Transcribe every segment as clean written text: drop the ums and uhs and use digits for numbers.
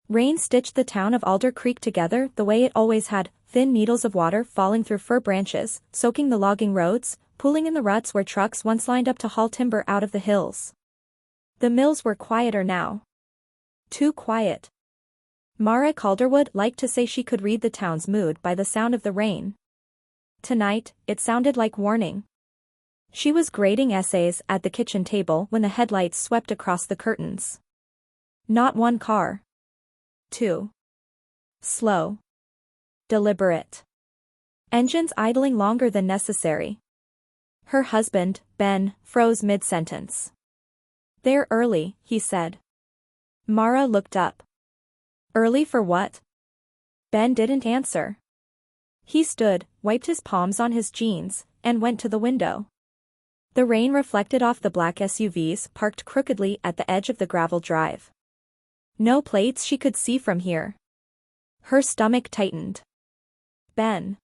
Rain stitched the town of Alder Creek together the way it always had, thin needles of water falling through fir branches, soaking the logging roads, pooling in the ruts where trucks once lined up to haul timber out of the hills. The mills were quieter now. Too quiet. Mara Calderwood liked to say she could read the town's mood by the sound of the rain. Tonight, it sounded like warning. She was grading essays at the kitchen table when the headlights swept across the curtains. Not one car. Two. Slow. Deliberate. Engines idling longer than necessary. Her husband, Ben, froze mid-sentence. "They're early," he said. Mara looked up. "Early for what?" Ben didn't answer. He stood, wiped his palms on his jeans, and went to the window. The rain reflected off the black SUVs parked crookedly at the edge of the gravel drive. No plates she could see from here. Her stomach tightened. "Ben.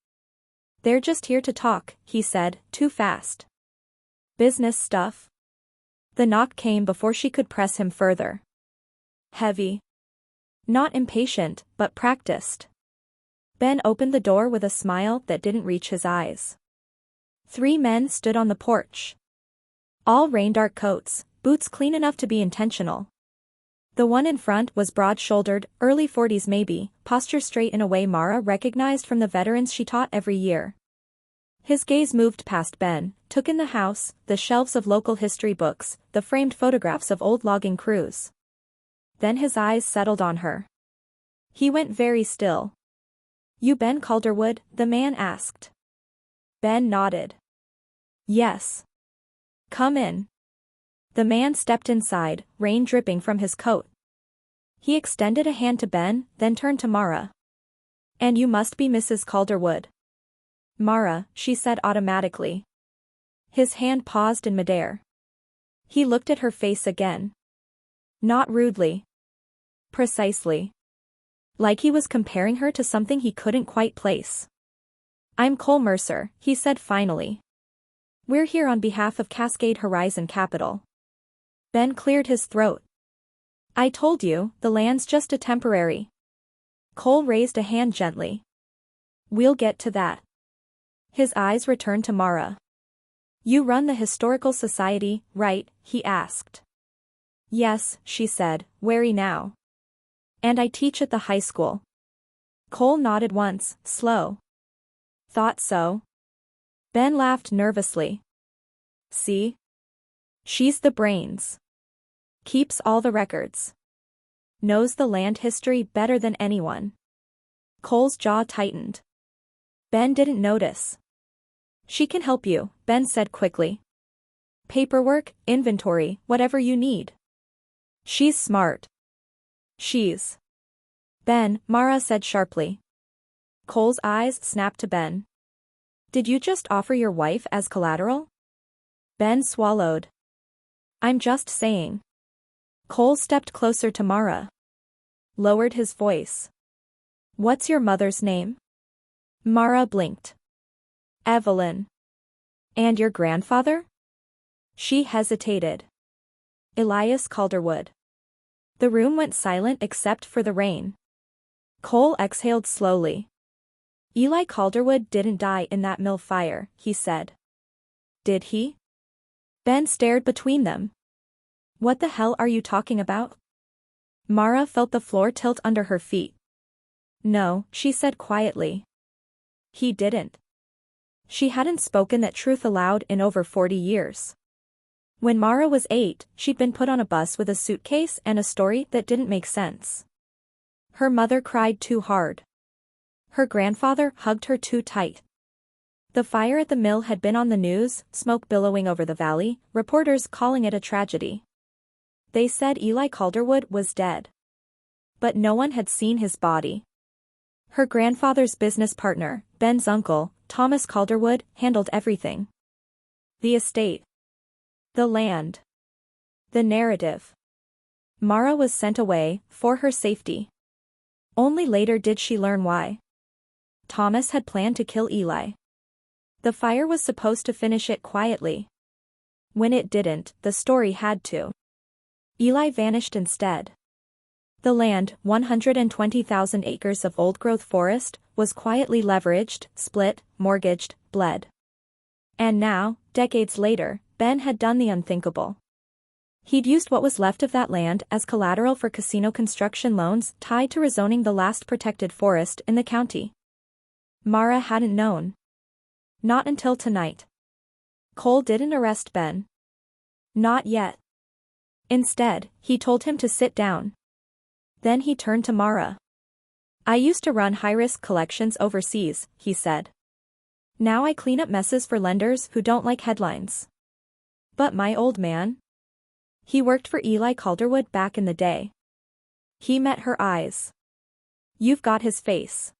They're just here to talk," he said, too fast. "Business stuff?" The knock came before she could press him further. Heavy. Not impatient, but practiced. Ben opened the door with a smile that didn't reach his eyes. 3 men stood on the porch. All rain-dark coats, boots clean enough to be intentional. The one in front was broad-shouldered, early 40s maybe, posture straight in a way Mara recognized from the veterans she taught every year. His gaze moved past Ben, took in the house, the shelves of local history books, the framed photographs of old logging crews. Then his eyes settled on her. He went very still. "You Ben Calderwood?" the man asked. Ben nodded. "Yes. Come in." The man stepped inside, rain dripping from his coat. He extended a hand to Ben, then turned to Mara. "And you must be Mrs. Calderwood." "Mara," she said automatically. His hand paused in midair. He looked at her face again. Not rudely. Precisely. Like he was comparing her to something he couldn't quite place. "I'm Cole Mercer," he said finally. "We're here on behalf of Cascade Horizon Capital." Ben cleared his throat. "I told you, the land's just a temporary." Cole raised a hand gently. "We'll get to that." His eyes returned to Mara. "You run the Historical Society, right?" he asked. "Yes," she said, wary now. "And I teach at the high school." Cole nodded once, slow. "Thought so." Ben laughed nervously. "See? She's the brains. Keeps all the records. Knows the land history better than anyone." Cole's jaw tightened. Ben didn't notice. "She can help you," Ben said quickly. "Paperwork, inventory, whatever you need. She's smart." "She's." "Ben," Mara said sharply. Cole's eyes snapped to Ben. "Did you just offer your wife as collateral?" Ben swallowed. "I'm just saying." Cole stepped closer to Mara. Lowered his voice. "What's your mother's name?" Mara blinked. "Evelyn." "And your grandfather?" She hesitated. "Elias Calderwood." The room went silent except for the rain. Cole exhaled slowly. "Eli Calderwood didn't die in that mill fire," he said. "Did he?" Ben stared between them. "What the hell are you talking about?" Mara felt the floor tilt under her feet. "No," she said quietly. "He didn't." She hadn't spoken that truth aloud in over 40 years. When Mara was 8, she'd been put on a bus with a suitcase and a story that didn't make sense. Her mother cried too hard. Her grandfather hugged her too tight. The fire at the mill had been on the news, smoke billowing over the valley, reporters calling it a tragedy. They said Eli Calderwood was dead. But no one had seen his body. Her grandfather's business partner, Ben's uncle, Thomas Calderwood, handled everything. The estate. The land. The narrative. Mara was sent away, for her safety. Only later did she learn why. Thomas had planned to kill Eli. The fire was supposed to finish it quietly. When it didn't, the story had to. Eli vanished instead. The land, 120,000 acres of old-growth forest, was quietly leveraged, split, mortgaged, bled. And now, decades later, Ben had done the unthinkable. He'd used what was left of that land as collateral for casino construction loans tied to rezoning the last protected forest in the county. Mara hadn't known. Not until tonight. Cole didn't arrest Ben. Not yet. Instead, he told him to sit down. Then he turned to Mara. I used to run high-risk collections overseas, he said. Now I clean up messes for lenders who don't like headlines. But my old man? He worked for Eli Calderwood back in the day. He met her eyes. You've got his face.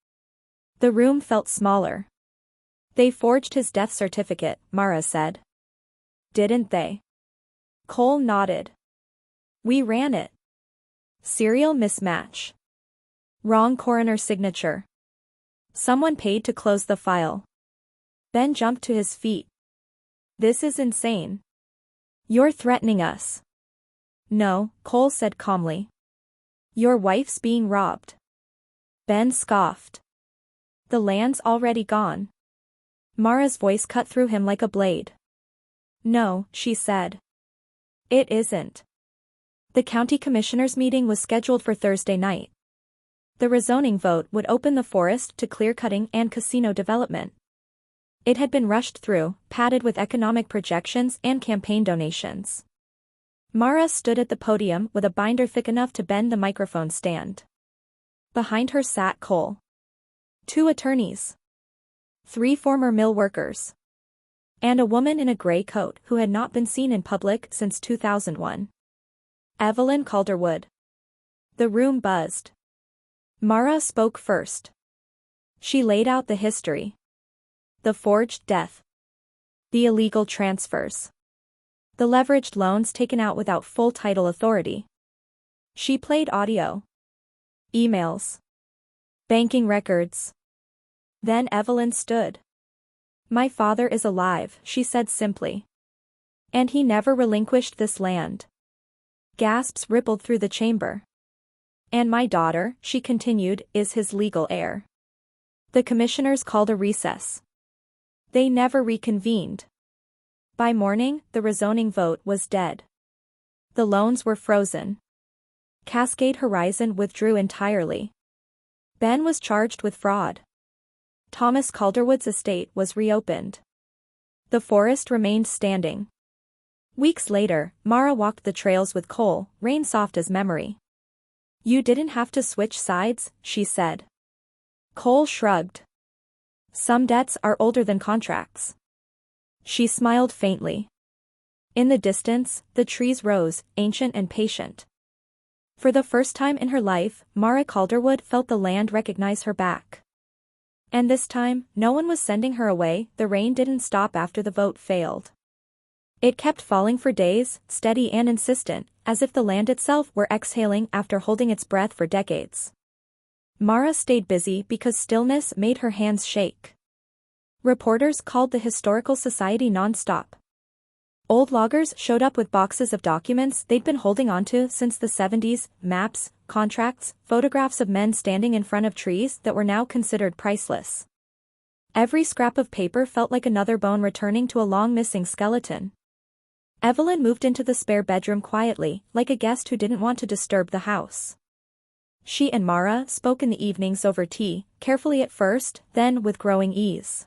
The room felt smaller. They forged his death certificate, Mara said. Didn't they? Cole nodded. We ran it. Serial mismatch. Wrong coroner signature. Someone paid to close the file. Ben jumped to his feet. This is insane. You're threatening us. No, Cole said calmly. Your wife's being robbed. Ben scoffed. The land's already gone. Mara's voice cut through him like a blade. No, she said. It isn't. The county commissioners' meeting was scheduled for Thursday night. The rezoning vote would open the forest to clear-cutting and casino development. It had been rushed through, padded with economic projections and campaign donations. Mara stood at the podium with a binder thick enough to bend the microphone stand. Behind her sat Cole. 2 attorneys. 3 former mill workers. And a woman in a gray coat who had not been seen in public since 2001. Evelyn Calderwood. The room buzzed. Mara spoke first. She laid out the history. The forged death. The illegal transfers. The leveraged loans taken out without full title authority. She played audio. Emails. Banking records. Then Evelyn stood. My father is alive, she said simply. And he never relinquished this land. Gasps rippled through the chamber. And my daughter, she continued, is his legal heir. The commissioners called a recess. They never reconvened. By morning, the rezoning vote was dead. The loans were frozen. Cascade Horizon withdrew entirely. Ben was charged with fraud. Thomas Calderwood's estate was reopened. The forest remained standing. Weeks later, Mara walked the trails with Cole, rain soft as memory. You didn't have to switch sides, she said. Cole shrugged. Some debts are older than contracts. She smiled faintly. In the distance, the trees rose, ancient and patient. For the first time in her life, Mara Calderwood felt the land recognize her back. And this time, no one was sending her away. The rain didn't stop after the vote failed. It kept falling for days, steady and insistent, as if the land itself were exhaling after holding its breath for decades. Mara stayed busy because stillness made her hands shake. Reporters called the Historical Society nonstop. Old loggers showed up with boxes of documents they'd been holding onto since the 70s, maps, contracts, photographs of men standing in front of trees that were now considered priceless. Every scrap of paper felt like another bone returning to a long-missing skeleton. Evelyn moved into the spare bedroom quietly, like a guest who didn't want to disturb the house. She and Mara spoke in the evenings over tea, carefully at first, then with growing ease.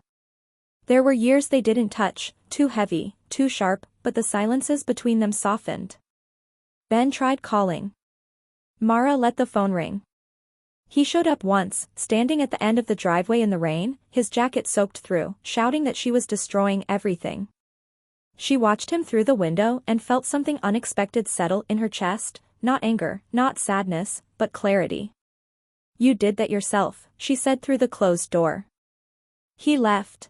There were years they didn't touch, too heavy, too sharp, but the silences between them softened. Ben tried calling. Mara let the phone ring. He showed up once, standing at the end of the driveway in the rain, his jacket soaked through, shouting that she was destroying everything. She watched him through the window and felt something unexpected settle in her chest, not anger, not sadness, but clarity. You did that yourself, she said through the closed door. He left.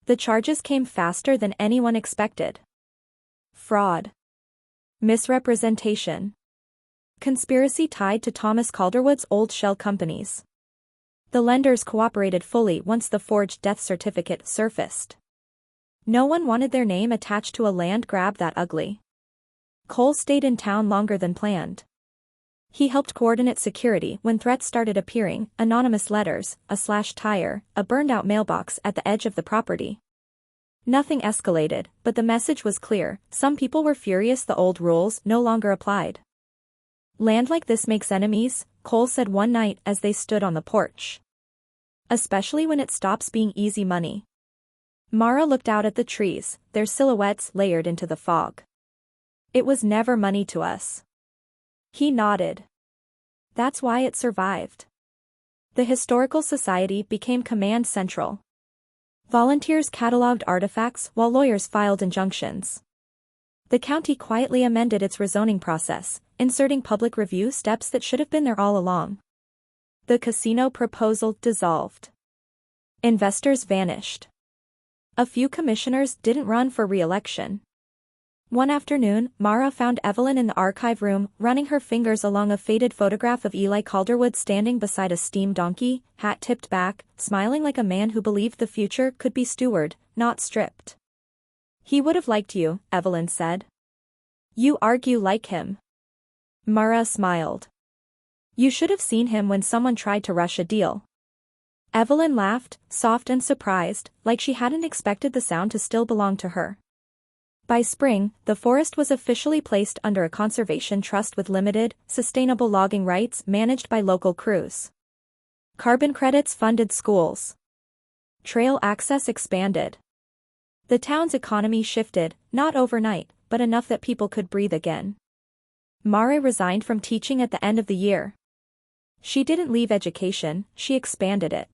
The charges came faster than anyone expected. Fraud. Misrepresentation. Conspiracy tied to Thomas Calderwood's old shell companies. The lenders cooperated fully once the forged death certificate surfaced. No one wanted their name attached to a land grab that ugly. Cole stayed in town longer than planned. He helped coordinate security when threats started appearing, anonymous letters, a slashed tire, a burned-out mailbox at the edge of the property. Nothing escalated, but the message was clear: some people were furious the old rules no longer applied. "Land like this makes enemies," Cole said one night as they stood on the porch. "Especially when it stops being easy money." Mara looked out at the trees, their silhouettes layered into the fog. "It was never money to us." He nodded. "That's why it survived." The Historical Society became command central. Volunteers cataloged artifacts while lawyers filed injunctions. The county quietly amended its rezoning process, inserting public review steps that should have been there all along. The casino proposal dissolved. Investors vanished. A few commissioners didn't run for re-election. One afternoon, Mara found Evelyn in the archive room, running her fingers along a faded photograph of Eli Calderwood standing beside a steam donkey, hat tipped back, smiling like a man who believed the future could be stewarded, not stripped. "He would have liked you," Evelyn said. "You argue like him." Mara smiled. "You should have seen him when someone tried to rush a deal." Evelyn laughed, soft and surprised, like she hadn't expected the sound to still belong to her. By spring, the forest was officially placed under a conservation trust with limited, sustainable logging rights managed by local crews. Carbon credits funded schools. Trail access expanded. The town's economy shifted, not overnight, but enough that people could breathe again. Mara resigned from teaching at the end of the year. She didn't leave education, she expanded it.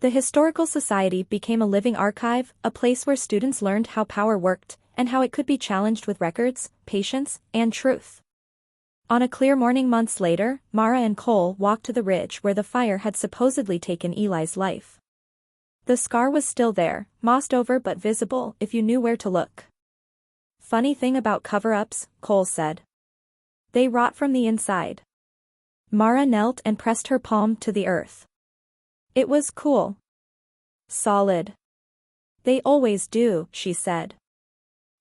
The Historical Society became a living archive, a place where students learned how power worked, and how it could be challenged with records, patience, and truth. On a clear morning months later, Mara and Cole walked to the ridge where the fire had supposedly taken Eli's life. The scar was still there, mossed over but visible if you knew where to look. "Funny thing about cover-ups," Cole said. "They rot from the inside." Mara knelt and pressed her palm to the earth. It was cool. Solid. "They always do," she said.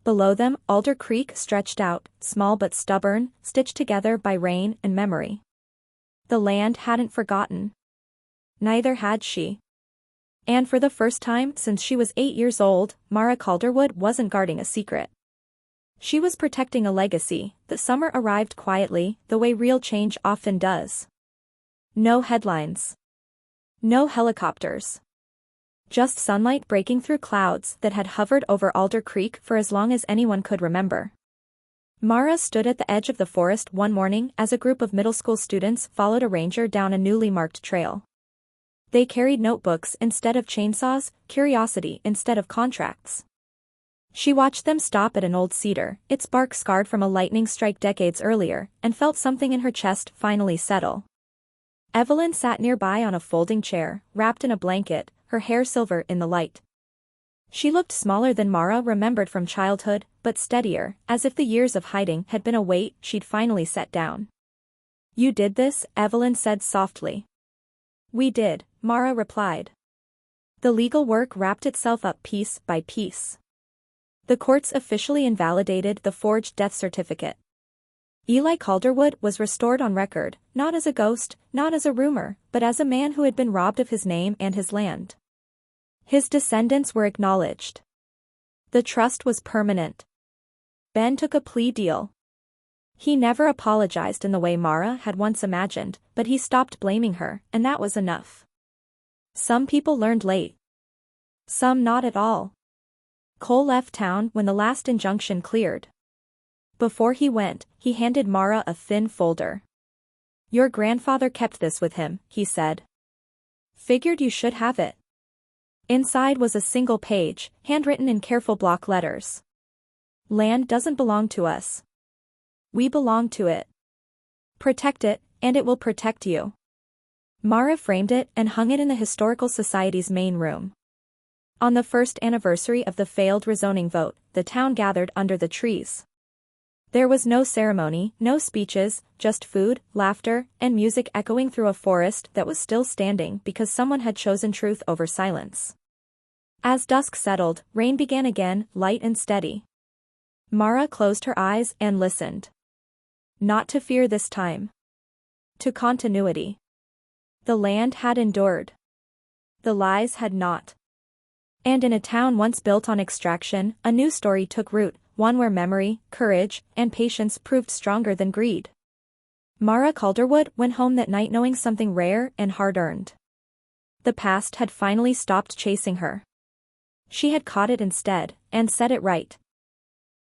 Below them, Alder Creek stretched out, small but stubborn, stitched together by rain and memory. The land hadn't forgotten. Neither had she. And for the first time since she was 8 years old, Mara Calderwood wasn't guarding a secret. She was protecting a legacy. The summer arrived quietly, the way real change often does. No headlines. No helicopters. Just sunlight breaking through clouds that had hovered over Alder Creek for as long as anyone could remember. Mara stood at the edge of the forest one morning as a group of middle school students followed a ranger down a newly marked trail. They carried notebooks instead of chainsaws, curiosity instead of contracts. She watched them stop at an old cedar, its bark scarred from a lightning strike decades earlier, and felt something in her chest finally settle. Evelyn sat nearby on a folding chair, wrapped in a blanket, her hair silver in the light. She looked smaller than Mara remembered from childhood, but steadier, as if the years of hiding had been a weight she'd finally set down. "You did this," Evelyn said softly. "We did," Mara replied. The legal work wrapped itself up piece by piece. The courts officially invalidated the forged death certificate. Eli Calderwood was restored on record, not as a ghost, not as a rumor, but as a man who had been robbed of his name and his land. His descendants were acknowledged. The trust was permanent. Ben took a plea deal. He never apologized in the way Mara had once imagined, but he stopped blaming her, and that was enough. Some people learned late. Some not at all. Cole left town when the last injunction cleared. Before he went, he handed Mara a thin folder. "Your grandfather kept this with him," he said. "Figured you should have it." Inside was a single page, handwritten in careful block letters. "Land doesn't belong to us. We belong to it. Protect it, and it will protect you." Mara framed it and hung it in the Historical Society's main room. On the first anniversary of the failed rezoning vote, the town gathered under the trees. There was no ceremony, no speeches, just food, laughter, and music echoing through a forest that was still standing because someone had chosen truth over silence. As dusk settled, rain began again, light and steady. Mara closed her eyes and listened. Not to fear this time. To continuity. The land had endured. The lies had not. And in a town once built on extraction, a new story took root, one where memory, courage, and patience proved stronger than greed. Mara Calderwood went home that night knowing something rare and hard-earned. The past had finally stopped chasing her. She had caught it instead, and set it right,